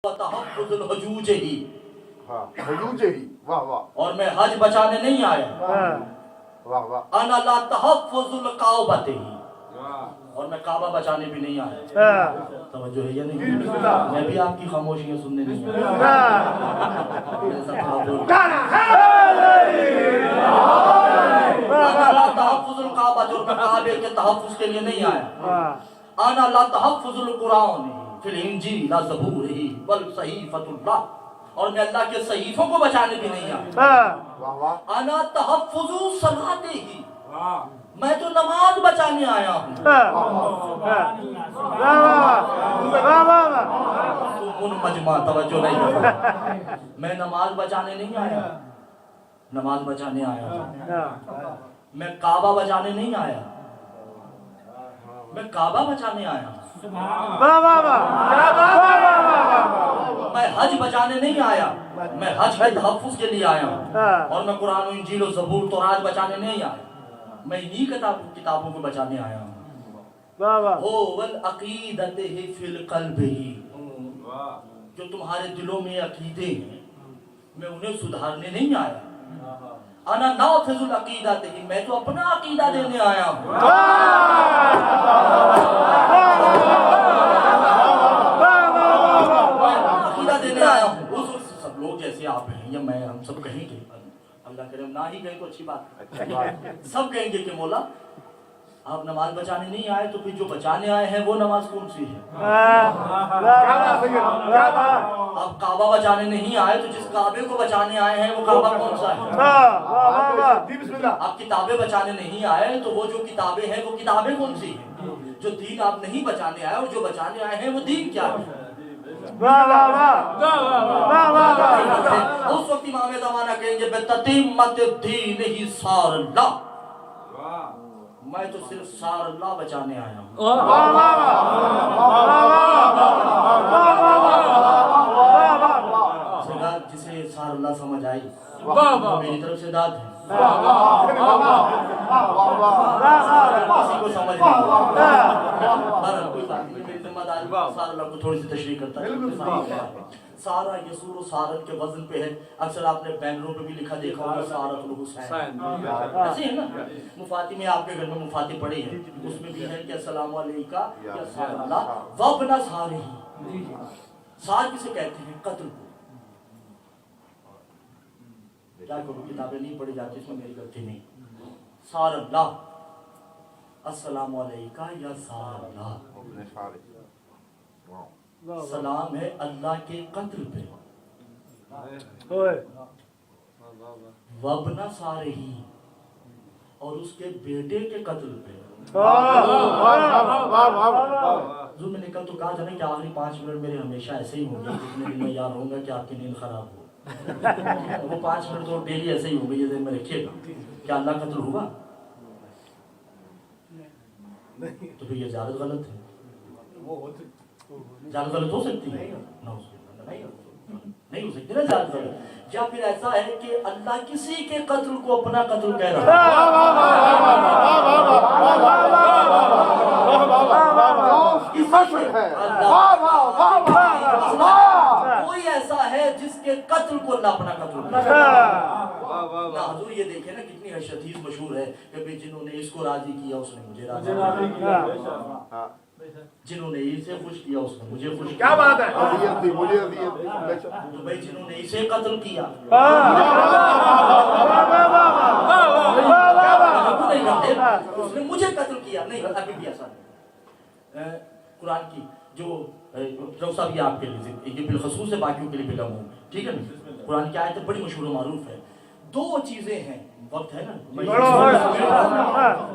تحفظ الحجوج ہی حجوج ہی واہ واہ اور میں حج بچانے نہیں آیا واہ واہ انا لا تحفظ الکعبۃ ہی اور میں کعبہ بچانے بھی نہیں آیا توجہ ہے یا نہیں میں بھی آپ کی خاموشیاں سننے نہیں انا لا تحفظ الکعبۃ اور میں کعبے کے تحفظ کے لیے نہیں آیا انا لا تحفظ القرآن فی الانجیل زبور ہی بل صحیفۃ اللہ اور میں اللہ کے صحیفوں کو بچانے بھی نہیں آیا انا تحفظ صلاۃ ہی میں تو نماز بچانے آیا ہوں مجمع توجہ نہیں میں نماز بچانے نہیں آیا نماز بچانے آیا میں کعبہ بچانے نہیں آیا میں کعبہ بچانے آیا میں حج بچانے نہیں آیا میں حج کے تحفظ کے لیے آیا ہوں اور میں قرآن و انجیل و زبور تورات بچانے نہیں آیا میں انہی کتابوں کو بچانے آیا ہوں او والعقیدۃ فی القلب ہی جو تمہارے دلوں میں عقیدے ہیں میں انہیں سدھارنے نہیں آیا انا نافذ العقیدۃ ہی میں تو اپنا عقیدہ دینے آیا ہوں عقیدہ دینے آیا ہوں سب لوگ جیسے آپ ہیں یا میں ہم سب کہیں گے اللہ کرے نہ ہی کہیں تو اچھی بات سب کہیں گے کہ مولا آپ نماز بچانے نہیں آئے تو پھر جو بچانے آئے ہیں وہ نماز کون سی ہے آپ کعبہ بچانے نہیں آئے تو جس کعبے کو بچانے آئے ہیں وہ کعبہ کون سا ہے آپ کتابیں بچانے نہیں آئے تو وہ جو کتابیں ہیں وہ کتابیں کون سی ہیں جو دین آپ نہیں بچانے آئے اور جو بچانے آئے ہیں وہ دین کیا ہے اس وقت امام زمانہ کہیں گے بتتمت الدین ہی سار اللہ میں تو صرف سار اللہ بچانے آیا ہوں جسے سار اللہ سمجھ آئی میری طرف سے داد ہے کسی کو سمجھ نہیں کوئی بات نہیں میری ذمہ داری سار اللہ کو تھوڑی سی تشریح کرتا ہے سارا یسور و سارت کے وزن پہ ہے اکثر آپ نے بینروں پہ بھی لکھا دیکھا ہوگا سارت الحسین ایسے ہے نا مفاتی میں آپ کے گھر میں مفاتی پڑھی ہے اس میں بھی ہے کہ السلام علیکہ یا سار اللہ وابنا سارہی سار کسے کہتے ہیں قتل کو کیا کروں کتابیں نہیں پڑھی جاتی اس میں میری غلطی نہیں سار اللہ السلام علیکہ یا سار اللہ سلام ہے اللہ کے قتل پہ وابنا سارہی اور اس کے بیٹے کے قتل پہ جو میں نے کل تو کہا تھا نا کہ آخری 5 منٹ میرے ہمیشہ ایسے ہی ہوں گے جتنے دن میں یاد ہوں گا کہ آپ کی نیند خراب ہو وہ 5 منٹ تو ڈیلی ایسے ہی ہوں گے یہ ذہن میں رکھیے گا کیا اللہ قتل ہوا تو پھر یہ زیادہ غلط ہے زیادہ غلط ہو سکتی ہے نہیں ہو سکتی نا زیادہ غلط یا پھر ایسا ہے کہ اللہ کسی کے قتل کو اپنا قتل کہہ رہا ہے کوئی ایسا ہے جس کے قتل کو اللہ اپنا قتل کہہ رہا ہے حضور یہ دیکھیں نا کتنی حدیث مشہور ہے کہ جنہوں نے اس کو راضی کیا اس نے مجھے راضی کیا جنہوں نے اسے خوش کیا اس نے مجھے خوش کیا بات ہے تو بھائی جنہوں نے اسے قتل کیا اس نے مجھے قتل کیا نہیں ابھی بھی ایسا نہیں قرآن کی جو روسا بھی آپ کے لیے یہ بالخصوص ہے باقیوں کے لیے بھی لمحوں ٹھیک ہے نا قرآن کی آیت بڑی مشہور و معروف ہے 2 چیزیں ہیں وقت ہے نا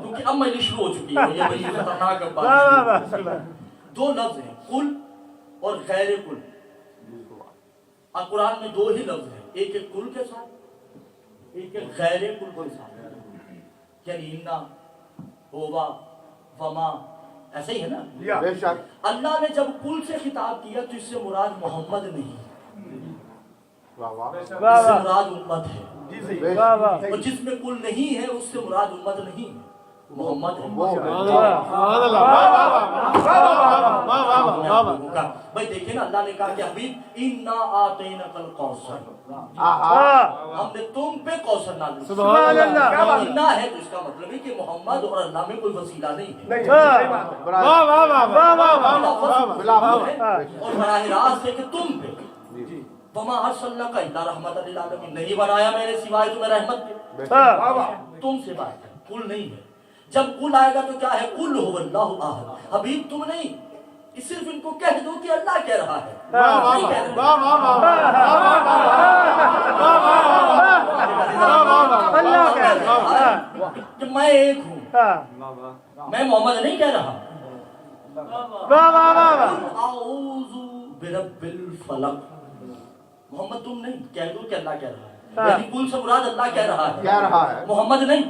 کیونکہ اب میں شروع ہو چکی ہے یہ بڑی خطرناک بات 2 لفظ ہیں کل اور غیر کل قرآن میں 2 ہی لفظ ہیں ایک ہے کل کے ساتھ ایک ہے غیر کل کے ساتھ یعنی انا ہووا وما ایسے ہی ہے نا اللہ نے جب کل سے خطاب کیا تو اس سے مراد محمد نہیں اس سے مراد امت ہے اور جس میں کل نہیں ہے اس سے مراد امت نہیں ہے मोहम्मद है। भाई देखिए ना, अल्लाह ने कहा कि हबीब इन्ना आतैना कल कौसर, हमने तुम पे कौसर नाज़िल किया। इन्ना है तो इसका मतलब है कि मोहम्मद और अल्लाह में कोई वसीला नहीं है, और बराह रास्त है कि तुम पे वमा अर्सलनाका इल्ला रहमतल लिल आलमीन, नहीं बनाया मैंने सिवाय तुम्हें रहमत के। तुमसे बात है, कुल नहीं है। जब कुल आएगा तो क्या है, कुल हुवल्लाहु अहद। हबीब तुम नहीं, सिर्फ इनको कह दो कि अल्लाह कह रहा है, नहीं कह रहे। अल्लाह कह रहा है कि मैं एक हूँ, मैं मोहम्मद नहीं कह रहा। आऊज़ु बिरब्बिल फलक, मोहम्मद तुम नहीं, कह दो कि अल्लाह कह रहा है। यानी कुल से मुराद अल्लाह कह रहा है, मोहम्मद नहीं।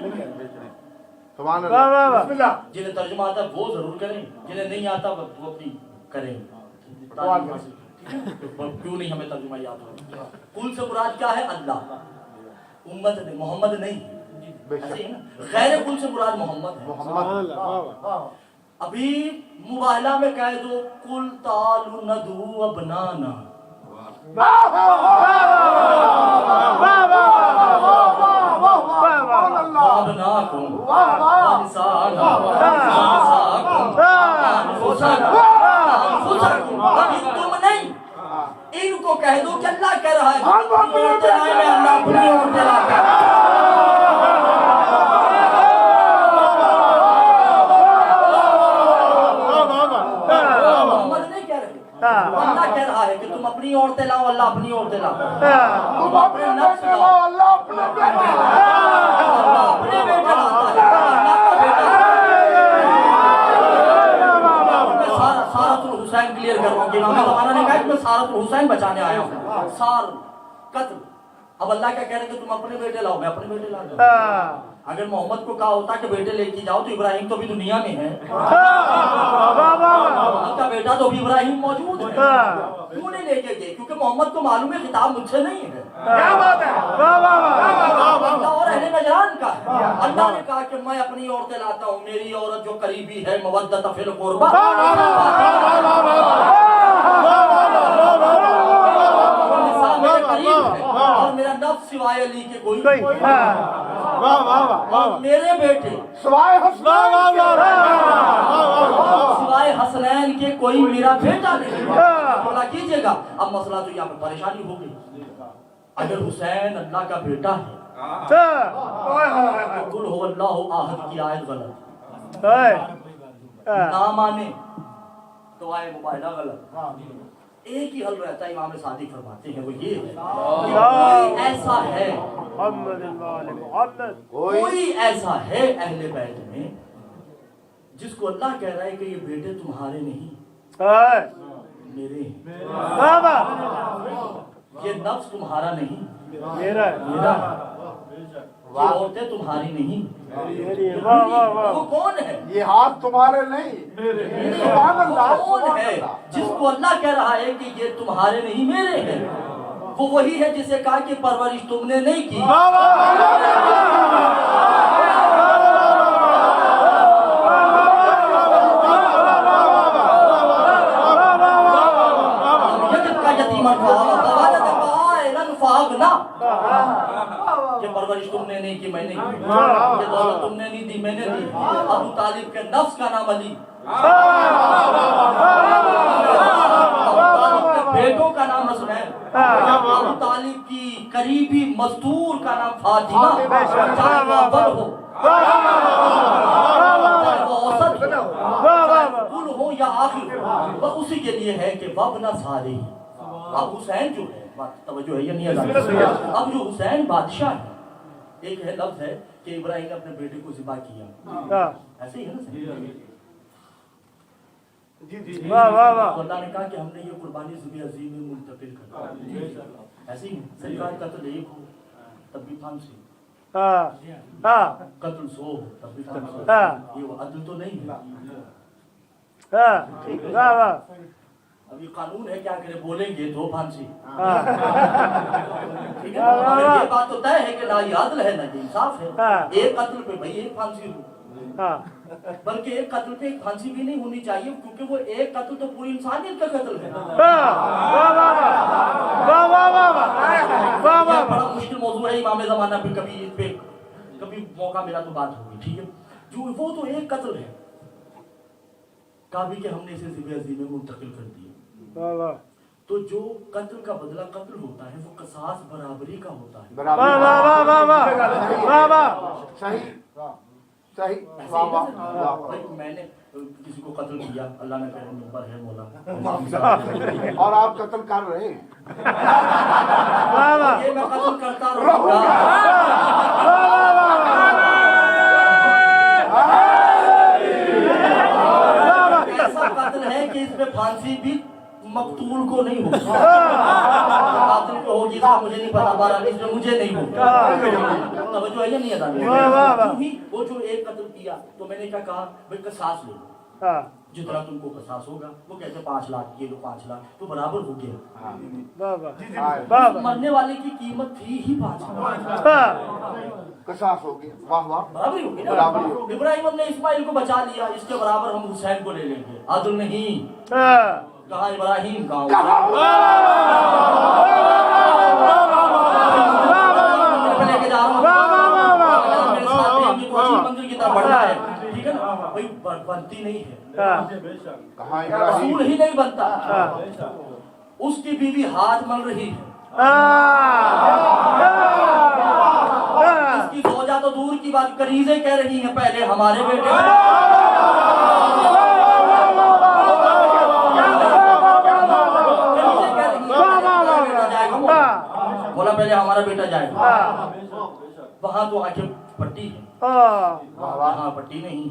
जिन्हें तर्जुमा आता है वो जरूर करें, जिन्हें नहीं आता वो अपनी करें। क्यों नहीं हमें तर्जुमा याद हो? कुल से मुराद क्या है, अल्लाह, उम्मत नहीं, मोहम्मद नहीं। ऐसे ही ना, गैर कुल से मुराद मोहम्मद है। अभी मुबाहला में कह दो कुल तालु नदू अबनाना, तुम नहीं, इनको कह दो कि अल्लाह कह रहा है। मोहम्मद नहीं कह रहे, अल्लाह कह रहा है कि तुम अपनी औरतें लाओ, अल्लाह अपनी औरतें लाओ। तुम अपने नफ्स लाओ, अल्लाह अपने बेटे लाता है। सारतुल हुसैन क्लियर कर रहा हूँ कि इमाम ज़माना ने कहा कि मैं सारतुल हुसैन बचाने आया हूँ। सार कत्ल, अब अल्लाह क्या कह रहे हैं कि तुम अपने बेटे लाओ, मैं अपने बेटे ला दूँ। अगर मोहम्मद को कहा होता कि बेटे लेके जाओ तो इब्राहिम तो भी दुनिया में है, मोहम्मद का बेटा तो भी इब्राहिम मौजूद है, क्यों नहीं लेके गए? क्योंकि मोहम्मद को मालूम है खिताब मुझसे नहीं है, क्या बात है, और अहले नजरान का है। अल्लाह ने कहा कि मैं अपनी औरतें लाता हूँ, मेरी औरत जो करीबी है, मवद्दत फिल कुर्बा, और मेरा नफ्स सिवाय अली के कोई नहीं, और मेरे बेटे सिवाय हसनैन के कोई मेरा बेटा नहीं। बोला कीजिएगा, अब मसला तो यहाँ पे परेशानी हो गई। अगर हुसैन अल्लाह का बेटा है तो कुल हुवल्लाहु अहद की आयत गलत, ना माने तो आए मुबाहिला गलत। एक ही हल रहता है, इमाम सादिक फरमाते हैं, वो ये है कि कोई ऐसा है, कोई ऐसा है अहले बैत में जिसको अल्लाह कह रहा है कि ये बेटे तुम्हारे नहीं मेरे हैं, ये नफ्स तुम्हारा नहीं मेरा है, ये औरतें तुम्हारी नहीं मेरी। वो कौन है? ये हाथ तुम्हारे नहीं, कौन है जिसको अल्लाह कह रहा है कि ये तुम्हारे नहीं मेरे हैं? वो वही है जिसे कहा कि परवरिश तुमने नहीं की। ये परवरिश तुमने नहीं की, मैंने की। ये दौलत तुमने नहीं दी, मैंने दी। अबू तालिब के नफ्स का नाम अली, अबू तालिब के बेटों का नाम हसनैन, अबू तालिब की करीबी मजदूर का नाम फातिमा, चाहे वो अव्वल हो, चाहे वो औसत हो, कुल हो या आखिर हो, वो उसी के लिए है कि वब्ना सारी। अब हुसैन जो है, तवज्जो है या नहीं है? अब जो हुसैन बादशाह है, एक है लफ्ज है कि इब्राहिम ने अपने बेटे को ज़िबा किया, ऐसे ही है ना? अल्लाह ने कहा कि हमने ये कुर्बानी ज़िबे अज़ीम में मुंतकिल कर दी, ऐसे ही सरकार कत्ल एक हो तब भी फांसी, कत्ल 100 हो तब भी फांसी, ये अदल तो नहीं है। अब ये कानून है, क्या करें, बोलेंगे तो फांसी, ठीक है? मगर ये बात तो तय है कि ना ये अदल है ना ये इंसाफ है। एक कत्ल पे भाई एक फांसी हो, बल्कि एक कत्ल पे एक फांसी भी नहीं होनी चाहिए, क्योंकि वो एक कत्ल तो पूरी इंसानियत का कत्ल है। बड़ा मुश्किल मौजू है इमाम ज़माना पे, कभी इस पे कभी मौका मिला तो बात होगी, ठीक है। जो वो तो एक कत्ल है, काबिल के हमने इसे ज़िबे में मुंतकिल कर दिया। तो जो कत्ल का बदला कत्ल होता है वो कसास बराबरी का होता है। सही सही। भाई मैंने किसी को कत्ल किया, अल्लाह ने करे मुझ पर है मौला, और आप कत्ल कर रहे हैं, ये मैं कत्ल करता रहूंगा। ऐसा कत्ल है कि इसमें फांसी भी मकतूल को नहीं होगी, कातिल को होगी इसका मुझे नहीं पता, बारह इसमें मुझे नहीं होगी। तवज्जो है या नहीं अदा? वो जो एक कत्ल किया तो मैंने क्या कहा, भाई कसास लो, जितना तुमको कसास होगा। वो कहते 5 लाख, ये लो 5 लाख, तो बराबर हो गया। मरने वाले की कीमत थी ही 5 लाख, कसास हो गया। वाह वाह, बराबर हो गया। इब्राहिम ने इस्माइल को बचा लिया, इसके बराबर हम हुसैन को ले लेंगे। अदल नहीं, कहा इब्राहिम का लेके जा रहा हूँ मंदिर की तरफ बढ़ना है, ठीक है ना भाई, बनती नहीं है, रसूल ही नहीं बनता। उसकी बीवी हाथ मल रही है, इसकी सोजा तो दूर की बात, करीजे कह रही है पहले हमारे बेटे बोला पहले हमारा बेटा जाएगा। वहां तो आंखें पट्टी है, वहां पट्टी नहीं,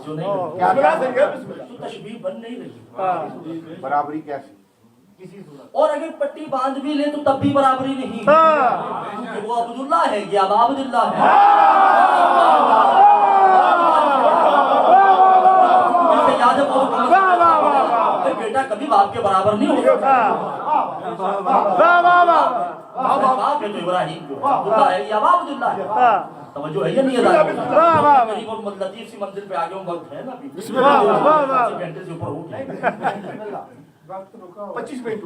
जो नहीं तो तशबीह बन नहीं रही। बराबरी कैसी? और अगर पट्टी बांध भी ले तो तब भी बराबरी नहीं, क्योंकि वो अब्दुल्ला है, ये अब अब्दुल्ला है। याद है बेटा कभी बाप के बराबर नहीं हो सकता। बाप है तो इब्राहिम को, अब्दुल्ला है या अब्दुल्ला है, तवज्जो है या नहीं अदा? करीब और लतीफ सी मंजिल पे आ गए, वक्त है ना अभी, 25 से ऊपर हो गया, 25 मिनट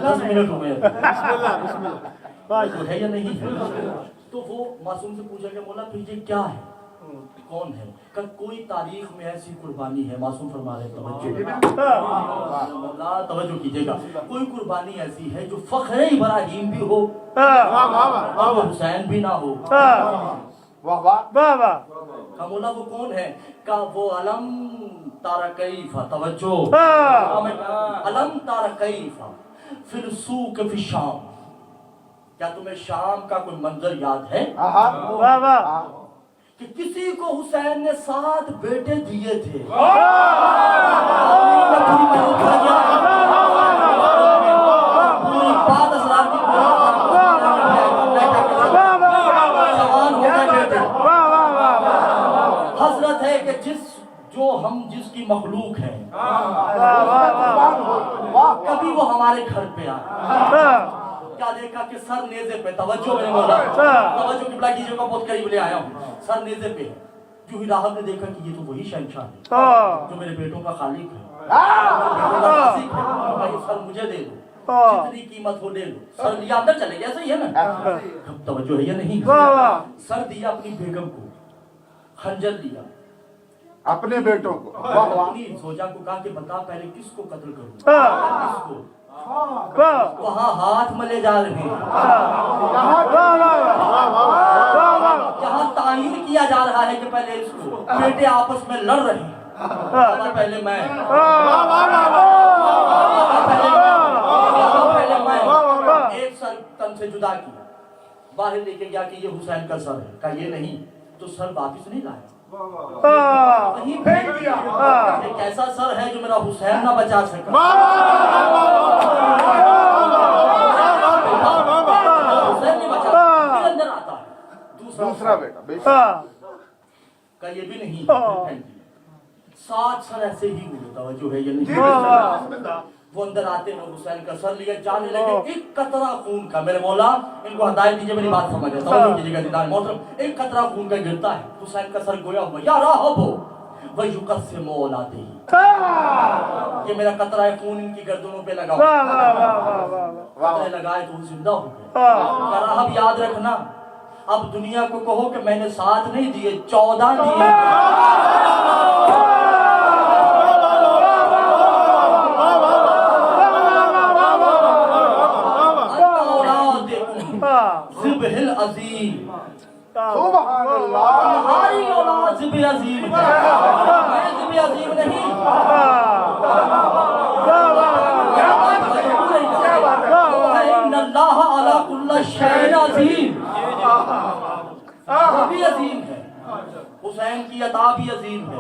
10 मिनट हो गए, है या नहीं? तो वो मासूम से पूछा कि मौला फिर ये क्या है, कौन है? कल कोई तारीख में ऐसी कुर्बानी है, मासूम फरमा रहे तवज्जो कीजिएगा, कोई कुर्बानी ऐसी है जो फख्रे इब्राहिम भी हो और हुसैन भी ना हो। वाह वाह। का मौला वो कौन है? का वो अलम तारा कैफा, तवज्जो, अलम तारा कैफा फिर सूक फी शाम, क्या तुम्हें शाम का कोई मंजर याद है? वाह वाह। कि किसी को हुसैन ने 7 बेटे दिए थे, हसरत है कि जिसकी मखलूक है कभी वो हमारे घर पे आए, क्या देखा कि सर नेज़े पे, तवज्जो मैंने बोला, तवज्जो किबला कीजिएगा, बहुत करीब ले आया हूँ, सर नेज़े पे है। जो ही राहत ने देखा कि ये तो वही शहंशाह है जो मेरे बेटों का खालिक है, भाई सर मुझे दे दो, जितनी कीमत हो ले लो। सर लिया, अंदर चले गया, सही है ना? तवज्जो है या नहीं? सर दिया अपनी बेगम को, खंजर दिया अपने बेटों को, अपनी जोजा को, कहा कि बता पहले किसको कत्ल करूं, किसको? वहाँ हाथ मले जा रहे हैं, जहाँ तायीन किया जा रहा है कि पहले इसको, बेटे आपस में लड़ रहे हैं, पहले मैं, एक सर तन से जुदा किया, बाहर लेके गया कि ये हुसैन का सर है, कहा ये नहीं, तो सर वापिस नहीं लाया, वहीं फेंक दिया। एक ऐसा सर है जो मेरा हुसैन ना बचा सका, हुसैन नहीं बचा, फिर अंदर आता है दूसरा बेटा का, ये भी नहीं, 7 सर ऐसे ही हुए, तवज्जो है ये नहीं? وہ اندر آتے ہیں حسین کا سر لیا جانے لگے ایک قطرہ خون کا. میرے مولا ان کو ہدایت دیجئے میری بات سمجھے توجہ کیجئے گا دیدار محترم. ایک قطرہ خون کا گرتا ہے حسین کا سر گویا ہوا یا راہب ہو وَيُقَسِّمُ أَوْلَادِهِ. یہ میرا قطرہ خون ان کی گردنوں پہ لگا قطرے لگائے تو وہ زندہ ہو گئے. راہب یاد رکھنا اب دنیا کو کہو کہ میں نے 7 نہیں دیے 14 دیے. ذبح العظیم سبحان اللہ. تمہاری اولاد ذبح عظیم ہے میں ذبح عظیم نہیں. ان اللہ علی کل شیء عظیم. وہ بھی عظیم ہے. حسین کی عطا بھی عظیم ہے.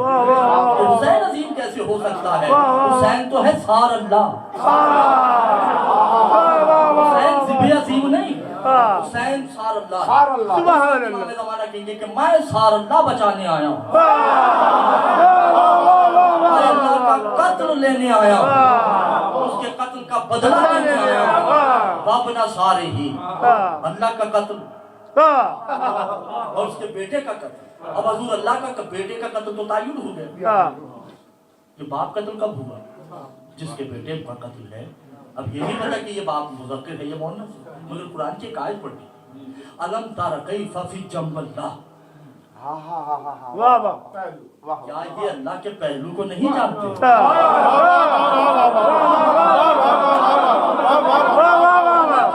حسین عظیم کیسے ہو سکتا ہے؟ حسین تو ہے سار اللہ. حسین ذبح عظیم نہیں حسین سار اللہ. سبحان اللہ. سبحان امام اللہ. زمانہ کہیں گے کہ میں سار اللہ بچانے آیا ہوں. میں اللہ کا قتل لینے آیا ہوں. اس کے قتل کا بدلہ لینے آیا ہوں. وابنا سارے ہی اللہ کا قتل اور اس کے بیٹے کا قتل. اب حضور اللہ کا بیٹے کا قتل تو تعین ہو گیا. یہ باپ قتل کب ہوا؟ جس کے بیٹے کا قتل ہے. اب یہ نہیں پتا کہ یہ باپ مذکر ہے یہ مؤنث ہے مگر قرآن کی ایک آیت پڑھی الم تر کیف فی جنب اللہ. واہ واہ. کیا یہ اللہ کے پہلو کو نہیں جانتے؟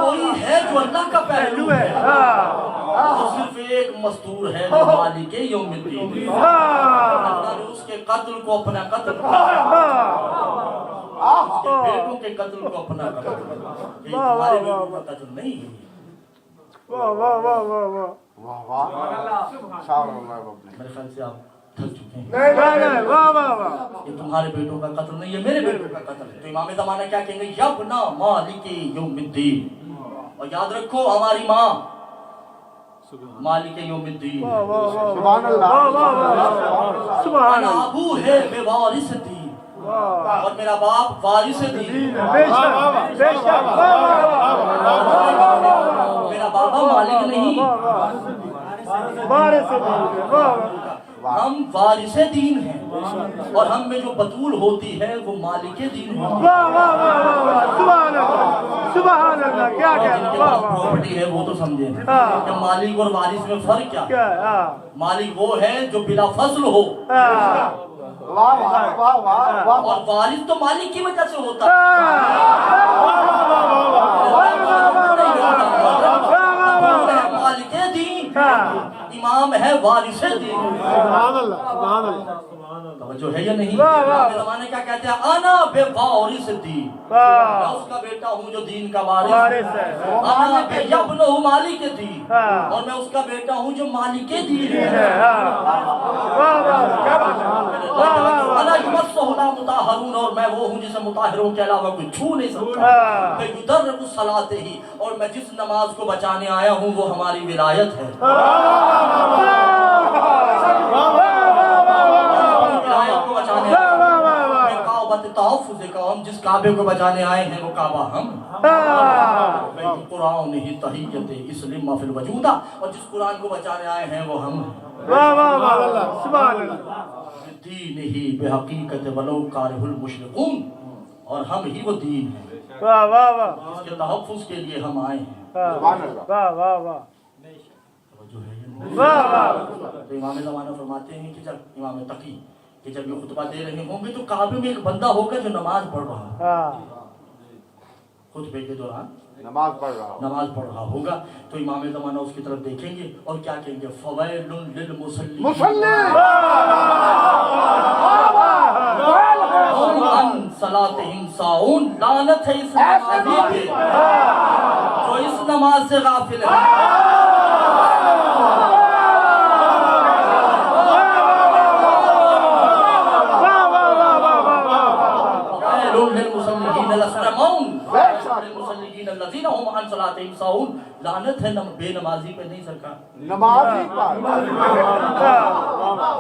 کوئی ہے جو اللہ کا پہلو ہے وہ صرف ایک مستور ہے جو مالک یوم الدین. اللہ نے اس کے قتل کو اپنا قتل اس کے بیٹوں کے قتل کو اپنا قتل. یہ تمہارے بیٹوں کا قتل نہیں ہے. واہ واہ واہ واہ واہ. واہ واہ. سبحان اللہ. میرے خیال سے آپ تھک چکے ہیں. نہیں واہ واہ واہ. یہ تمہارے بیٹوں کا قتل نہیں ہے میرے بیٹوں کا قتل ہے. تو امام زمانہ کیا کہیں گے یبنا مالک یوم الدین. اور یاد رکھو ہماری ماں مالک یوم الدین. سبحان اللہ. سبحان میرا اللہ. ابو ہے بے وارث دین اور میرا باپ وارث دین. بے شک بے شک. میرا بابا مالک نہیں وارث ہم وارث دین ہیں اور ہم میں جو بطول ہوتی ہے وہ مالک دین ہے. واہ واہ واہ واہ. سبحان اللہ سبحان اللہ. کیا جن کہنا. کے واہ پاس واہ. پراپرٹی ہے وہ تو سمجھیں ہاں. کہ مالک اور وارث میں فرق کیا ہے. کیا مالک وہ ہے جو بلا فضل ہو واہ واہ واہ واہ واہ. اور وارث تو مالک کی وجہ سے ہوتا ہے. مالک دین امام ہے وارث دین. توجہ ہے یا نہیں؟ امام زمانے کیا کہتے ہیں انا بے وارث دین. میں اس کا بیٹا ہوں جو دین کا وارث ہے. انا بے یبنہ مالک دین اور میں اس کا بیٹا ہوں جو مالک دین ہے. انا یمسہ لا مطہرون اور میں وہ ہوں جسے مطہروں کے علاوہ کوئی چھو نہیں سکتا. میں یدرک الصلاۃ ہی اور میں جس نماز کو بچانے آیا ہوں وہ ہماری ولایت ہے. ولایت کو بچانے تحفظ کا ہم جس کعبے کو بچانے آئے ہیں وہ کعبہ ہم. قرآن ہی تحیت اسلم فی الوجودہ اور جس قرآن کو بچانے آئے ہیں وہ ہم. واہ واہ واہ. سبحان اللہ. دین ہی بے حقیقت ولو کارہ المشرکون اور ہم ہی وہ دین ہیں واہ واہ واہ. اس کے تحفظ کے لیے ہم آئے ہیں. سبحان اللہ. واہ واہ واہ. جو ہے واہ واہ. تو امام زمانہ فرماتے ہیں کہ جب امام تقی کہ جب یہ خطبہ دے رہے ہوں گے تو کعبے میں ایک بندہ ہوگا جو نماز پڑھ رہا خطبے کے دوران نماز پڑھ رہا ہوں. نماز پڑھ رہا ہوگا تو امام زمانہ اس کی طرف دیکھیں گے اور کیا کہیں گے فویل للمصلین مصلی. ہم عن صلاتہم ساہون. لعنت ہے اس نماز پہ جو اس نماز سے غافل ہے. لعنت ہے بے نمازی پہ نہیں سرکار. نماز ہی پڑھ.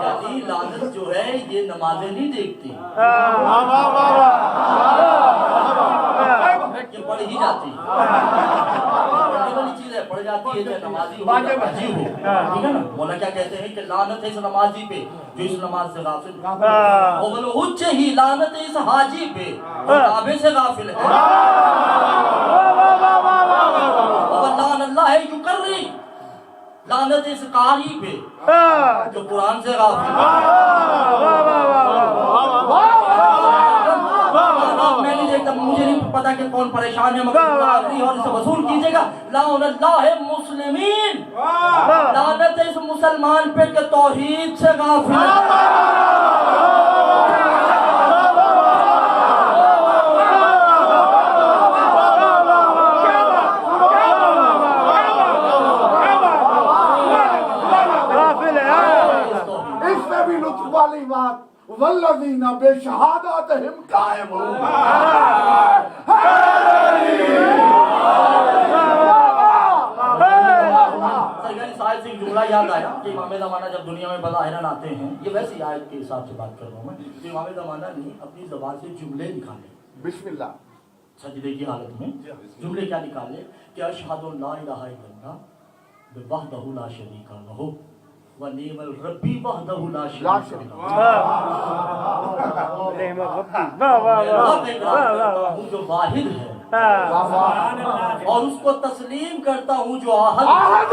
یعنی لعنت جو ہے یہ نمازیں نہیں دیکھتی. जाती है, वाली चीज है, पड़ जाती है, चाहे नमाजी हो या हाजी हो, ठीक है ना। मौला क्या कहते हैं कि लानत है इस नमाजी पे जो इस नमाज से गाफिल है, और हुज्ज ही लानत है इस हाजी पे जो काबे से गाफिल है, और लान अल्लाह है युकर्री, लानत है इस कारी पे जो कुरान से गाफिल है। मैं नहीं देखता, मुझे नहीं पता कि कौन परेशान है, मगर आखिरी और इसे वसूल कीजिएगा। लानत है मुस्लिमीन, लानत है इस मुसलमान पे के तौहीद से गाफिल है। इससे भी लुत्फ वाली बात, वल्लज़ीना बिशहादातिहिम कायमून। शायद से एक जुमला याद आया कि इमाम ज़माना जब दुनिया में बज़ाहिरन आते हैं, ये वैसी आयत के हिसाब से बात कर रहा हूँ मैं, तो इमाम ज़माना ने अपनी ज़बान से जुमले निकाले बिस्मिल्लाह, सजदे की हालत में। जुमले क्या निकाले कि अशहदु ला इलाहा इल्लल्लाह वहदहु ला शरीका लहु व निअमल रब्बी वहदहु ला शरीका लहु, जो वाहिद है और उसको तस्लीम करता हूँ जो आहद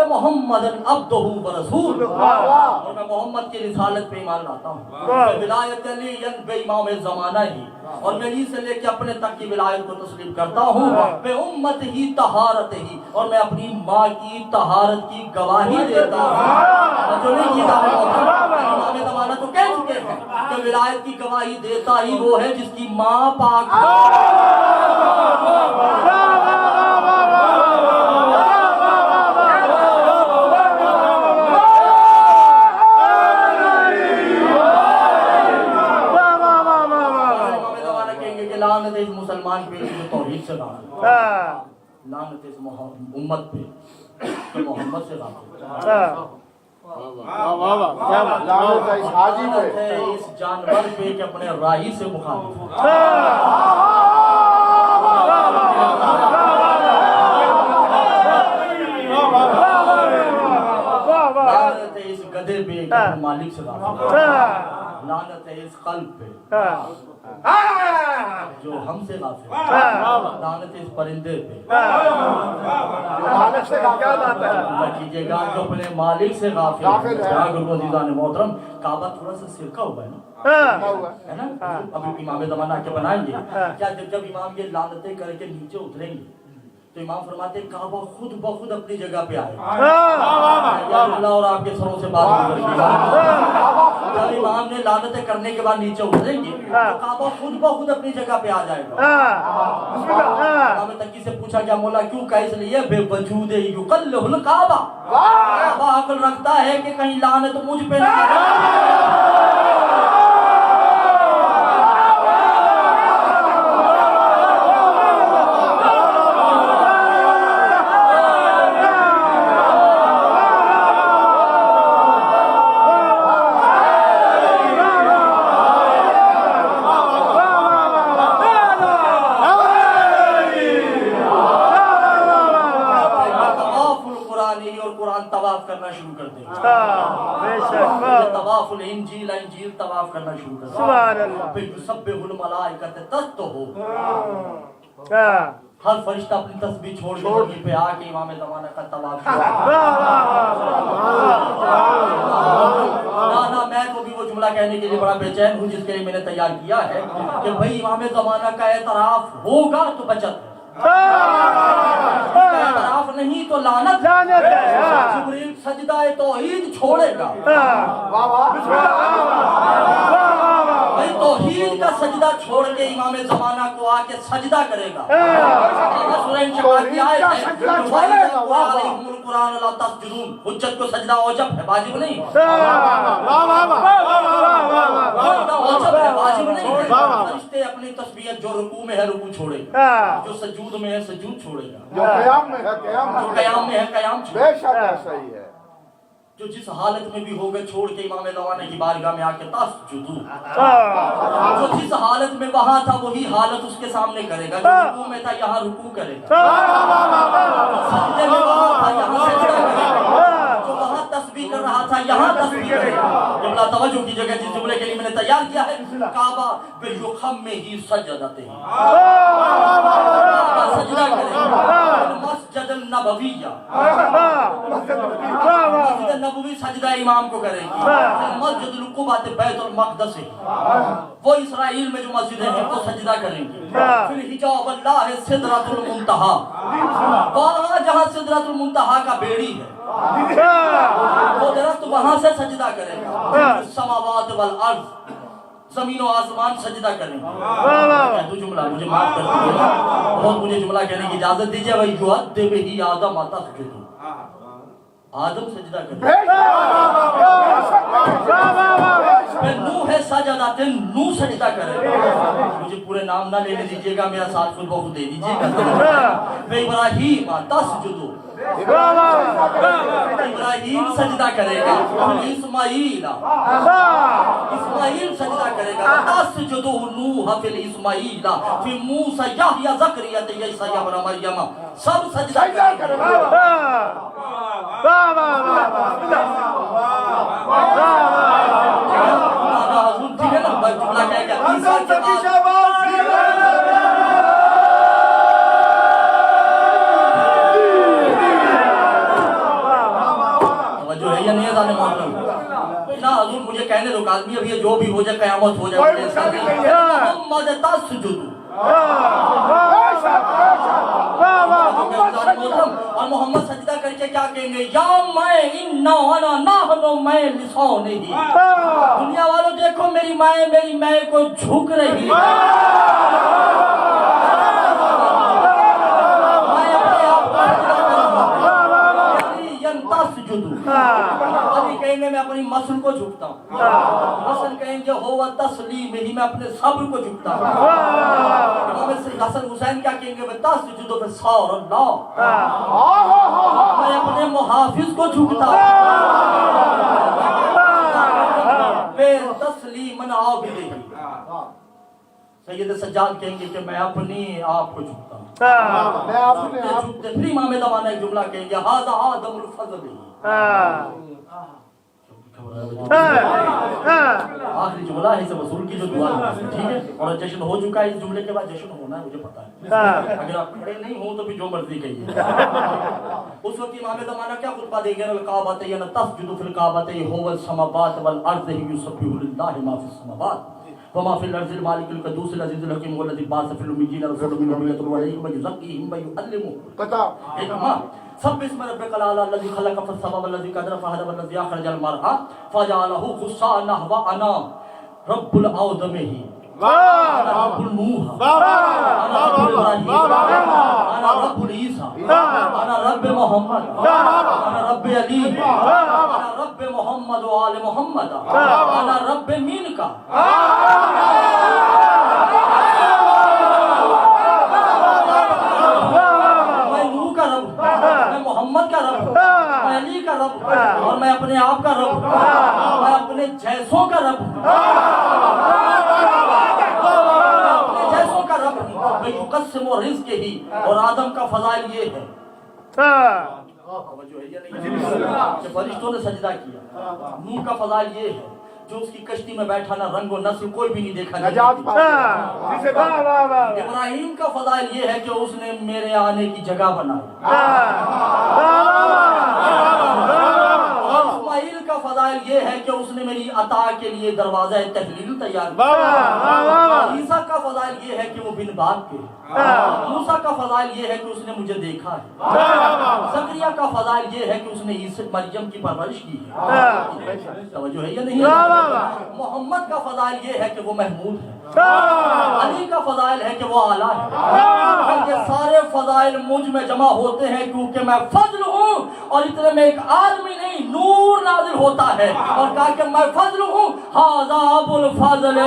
मोहम्मदन अब्दुहु व रसूल, और मैं मोहम्मद की रिसालत पे ईमान लाता हूँ। मैं विलायत अली बे इमाम ज़माना ही और मैं अली से लेके अपने तक की विलायत को तस्लीम करता हूँ। मैं उम्मत ही तहारत ही, और मैं अपनी माँ की तहारत की गवाही देता हूँ। जो नहीं किया इमाम ज़माना तो कह चुके हैं कि विलायत की गवाही देता ही वो है जिसकी माँ पाक लानत इस मुसलमान पे जो तौहीद से गाफिल, लानत इस उम्मत पे जो मोहम्मद से गाफिल, लानत है इस हाजी पे, लानत है इस जानवर पे कि अपने राही से मुखालिफ, लानत है इस गधे पे कि अपने मालिक से गाफिल, लानत है इस कल्ब पे जो हमसे गाफिल, लानत इस परिंदे पे मालिक से गाफिल कीजिएगा जो अपने मालिक से गाफिल है। मोहतरम, काबा थोड़ा सा सिरका हुआ है ना, है ना। अभी इमाम ज़माना के बनाएंगे क्या, जब इमाम ये लानतें करके नीचे उतरेंगे तो इमाम फरमाते काबा खुद ब खुद अपनी जगह पे आएगा और आपके सरों से बात करेगी। जब इमाम ने लानतें करने के बाद नीचे उतरेंगे तो काबा खुद ब खुद अपनी जगह पे आ जाएगा। इमाम तकी से पूछा क्या मौला क्यों, कहा इसलिए बेवजूदे युकल्लुल काबा, काबा अक्ल रखता है कि कहीं लानत मुझ पे नहीं। तवाफ करना शुरू कर देगा, तवाफुल इंजील, इंजील तवाफ करना शुरू कर देगा। फिर युसब्बिहुल मलाइकत तस्तो हो, हर फरिश्ता अपनी तस्बीह छोड़ के वहीं पे आके इमाम ज़माना का तवाफ ना। मैं तो भी वो जुमला कहने के लिए बड़ा बेचैन हूँ जिसके लिए मैंने तैयार किया है कि भाई इमाम ज़माना का एतराफ होगा तो बचत है, एतराफ नहीं तो लानत। जिब्रील सजदा तौहीद छोड़ेगा, भाई तौहीद का सजदा छोड़ के इमाम ज़माना को आके सजदा करेगा। हुज्जत को सजदा औजब है, वाजिब नहीं, वाजिब नहीं। फरिश्ते अपनी तस्बीह जो रुकू में है रुकू छोड़ेगा, जो सजूद में है सजूद छोड़ेगा, जो क़याम में है क़याम, जो क़याम में है क़याम बेशक है, सही है। जो जिस हालत में भी होगा छोड़ के इमाम ज़माने की बारगाह में आके तस्जुदू, जो जिस हालत में वहां था वही हालत उसके सामने करेगा। जो रुकू में था यहाँ रुकू करेगा, सजदे में वहां था यहाँ सजदा करेगा, जो वहां तस्बीह कर रहा था यहाँ तस्बीह करेगा। जुमला तवज्जो कीजिएगा, जिस जुमले के लिए मैंने तैयार किया है, काबा बिलयुखम में ही सजदते हैं, सजदा करेगा। मस्जिद नबविया, मस्जिद नबवी सजदा इमाम को करेगी। मस्जिद लुकुबात बैतुल मक़दस है, वो इसराइल में जो मस्जिदें हैं वो सजदा करेंगी। फिर हिजाब अल्लाह है सिदरतुल मुंतहा, वहाँ जहाँ सिदरतुल मुंतहा का बेड़ी है वो दरख्त वहाँ से सजदा करेगा। समावात वल अर्ज़, ज़मीन और आसमान सजदा करेंगे। तो जुमला मुझे माफ कर दीजिए, बहुत मुझे जुमला कहने की इजाजत दीजिए। भाई जो अद्दे ही आदम आता सजदू, आदम सजदा करें। नूह है सजदाते, नूह सजदा करें। मुझे पूरे नाम ना लेने दीजिएगा, मेरा साथ खुद बहुत दे दीजिएगा। इब्राहीम तस्जुदू, इब्राहीम सजदा करेगा। इस्माईल, इस्माईल सजदा करेगा। तस्जुदू नूह फिल इस्माईल, फिर मूसा यहया ज़करिया ईसा इब्न मरियम, सब सजदा करेगा। ठीक है ना, जुमला क्या क्या जो है या नहीं है जाने मोहतरम ना हजूर, मुझे कहने दो, आदमी अभी जो भी हो जाए कयामत हो जाए। मोहम्मद तस्जुदू, और मोहम्मद सजदा करके क्या कहेंगे? या मैं इन्ना अना नाहनु मैं लिसाओ नहीं। दुनिया वालों देखो मेरी मैं को झुक रही है, मैं अपने आप को सजदा करूंगा। यंतस्जुदू, अभी कहने में अपनी मसल को झुकता हूँ। हसन कहेंगे हो तस्लीम ही, मैं अपने सब्र को झुकता हूँ। हसन हुसैन क्या कहेंगे? तस्जुदू पे सौर अल्लाह, मैं अपने मुहाफिज को झुकता हूँ। तस्लीमन आबिदी, सैयद सज्जाद कहेंगे कि मैं अपनी आप को झुकता हूँ। मैं अपने आप फिर इमाम ज़माना एक जुमला कहेंगे, हाज़ा आदमुल फज़ल, आखिरी जुमला है इसे वसूल की जो दुआ है, ठीक है। और जश्न हो चुका है, इस जुमले के बाद जश्न होना है, मुझे पता है। अगर आप खड़े नहीं हो तो भी जो मर्जी कहिए। उस वक्त इमाम ज़माना क्या खुतबा देंगे? काबत या तस्जुदु फिल काबत हुवल समावात वल अर्ज़ युसब्बिहु लिल्लाहि मा फिस समावात व मा फिल अर्ज़िल मालिकुल क़ुद्दूसिल अज़ीज़ुल हकीम वल्लज़ी बाअसा फिल उम्मिय्यीना रसूलन मिनहुम यतलू अलैहिम व युज़क्कीहिम व युअल्लिमुहुम पता सब बिस्म रब्बिकल आला अल्लज़ी खलक़ फसव्वा वल्लज़ी क़द्दर फहदा वल्लज़ी अख़रजल मरअ फजअलहु गुस्साअन व अना रब्बुल आदमिही अना रब्बुल नूह अना रब्बुल इब्राहीम अना रब्बुल ईसा अना रब्बे मोहम्मद अना रब्बे अली अना रब्बे मोहम्मद व आले मोहम्मद अना रब्बे मिनका। मोहम्मद का रब, मैं अली का रब, और मैं अपने आप का रब, मैं अपने जैसों का रब, अपने जैसों का रब हूँ। युक़स्सिमु रिज़्क़ ही, और आदम का फज़ाइल ये है कि फरिश्तों ने सजदा किया। नूह का फज़ाइल ये है, जो उसकी कश्ती में बैठा ना रंग और नस्ल कोई भी नहीं देखा। इब्राहीम का फज़ाइल ये है कि उसने मेरे आने की जगह बनाई। इस्माईल का फज़ाइल ये है कि उसने मेरी अता के लिए दरवाज़ा तहलील तैयार किया। ईसा का फज़ाइल ये है कि वो बिन बाप के। मूसा का फज़ाइल ये है कि उसने मुझे देखा है। ज़करिया का फज़ाइल ये है कि उसने ईसा मरियम की परवरिश की है। तवज्जो है या नहीं? मोहम्मद का फज़ाइल ये है कि वो महमूद है। अली का फज़ाइल है कि वो आला है। ये सारे फज़ाइल मुझ में जमा होते हैं क्योंकि मैं फज़ल हूँ, और इतने में एक आदमी नहीं नूर नाज़िल होता है और कहा कि मैं फज़ल हूँ। हाज़ा अबुल फज़ल